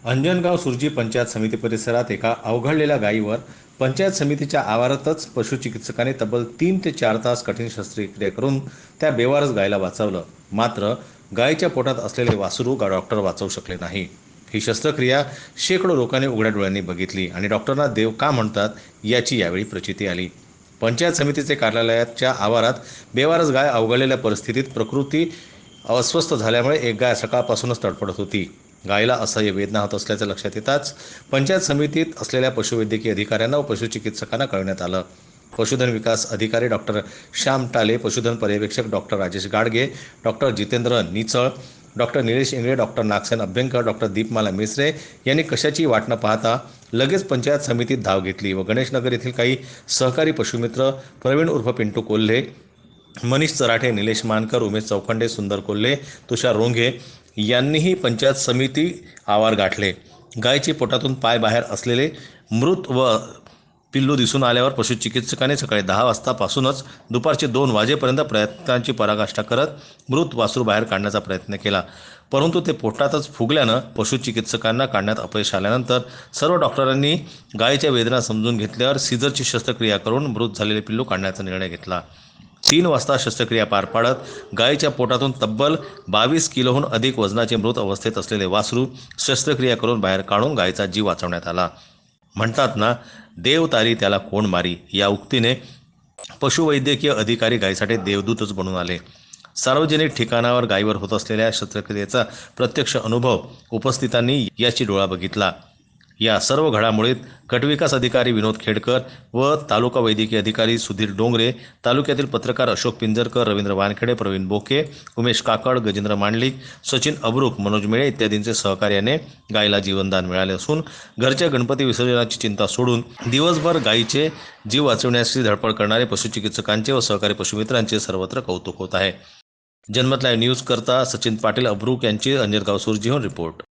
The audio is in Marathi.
अंजनगाव सुरजी पंचायत समिती परिसरात एका अवघडलेल्या गायीवर पंचायत समितीच्या आवारातच पशुचिकित्सकाने तब्बल 3 ते 4 तास कठीण शस्त्रक्रिया करून त्या बेवारस गायीला वाचवलं. मात्र गायीच्या पोटात असलेले वासरू डॉक्टर वाचवू शकले नाही. ही शस्त्रक्रिया शेकडो लोकांनी उघड्या डोळ्यांनी बघितली आणि डॉक्टरांना देव का म्हणतात याची यावेळी प्रचिती आली. पंचायत समितीचे कार्यालयाच्या आवारात बेवारस गाय अवघडलेल्या परिस्थितीत प्रकृती अस्वस्थ झाल्यामुळे एक गाय सकाळपासूनच तडफडत होती. गायीला असह्य वेदना होत असल्याचं लक्षात येताच पंचायत समितीत असलेल्या पशुवैद्यकीय अधिकाऱ्यांना व पशुचिकित्सकांना कळवण्यात आलं. पशुधन विकास अधिकारी डॉक्टर श्याम टाले, पशुधन पर्यवेक्षक doctor Rajesh Gadge, doctor Jitendra Nichal, doctor Nilesh Ingle, doctor Nagsen Abhyankar, doctor Deepmala Misre यांनी कशाची वाट न पाहता लगेच पंचायत समितीत धाव घेतली व गणेशनगर येथील काही सहकारी पशुमित्र प्रवीण उर्फ पिंटू कोल्हे, मनीष चराठे, निलेश मानकर, उमेश चौखंडे, सुंदर कोल्हे, तुषार रोंघे यांनीही पंचायत समिती आवार गाठले. गायीची पोटातून पाय बाहेर असलेले मृत व पिल्लू दिसून आल्यावर पशुचिकित्सकाने सकाळी 10 वाजतापासूनच दुपारचे 2 वाजेपर्यंत प्रयत्नांची पराकाष्ठा करत मृत वासरू बाहेर काढण्याचा प्रयत्न केला. परंतु ते पोटातच फुगल्यानं पशुचिकित्सकांना काढण्यात अपयश आल्यानंतर सर्व डॉक्टरांनी गायीच्या वेदना समजून घेतल्यावर सीझरची शस्त्रक्रिया करून मृत झालेले पिल्लू काढण्याचा निर्णय घेतला. 3 वाजता शस्त्रक्रिया पार पाडत गायीच्या पोटातून तब्बल 22 किलोहून अधिक वजनाचे मृत अवस्थेत असलेले वासरू शस्त्रक्रिया करून बाहेर काढून गायीचा जीव वाचवण्यात आला. म्हणतात ना, देव तारी त्याला कोण मारी, या उक्तीने पशुवैद्यकीय अधिकारी गायीसाठी देवदूतच बनून आले. सार्वजनिक ठिकाणावर गायीवर होत असलेल्या शस्त्रक्रियेचा प्रत्यक्ष अनुभव उपस्थितांनी याची डोळा बघितला. या सर्व घडामोडीत गटविकास अधिकारी विनोद खेडकर व तालुका वैद्यकीय अधिकारी सुधीर डोंगरे, तालुक्यातील पत्रकार अशोक पिंजरकर, रवींद्र वानखेडे, प्रवीण बोके, उमेश काकड, गजेंद्र मांडलिक, सचिन अब्रुक, मनोज मेळे इत्यादींचे सहकार्याने गायीला जीवनदान मिळाले असून घरच्या गणपती विसर्जनाची चिंता सोडून दिवसभर गायीचे जीव वाचवण्याची धडपड करणारे पशुचिकित्सकांचे व सहकारी पशुमित्रांचे सर्वत्र कौतुक होत आहे. जनमत लाईव्ह न्यूज करता सचिन पाटील अब्रुक यांची अंजनगाव सुरजीहून रिपोर्ट.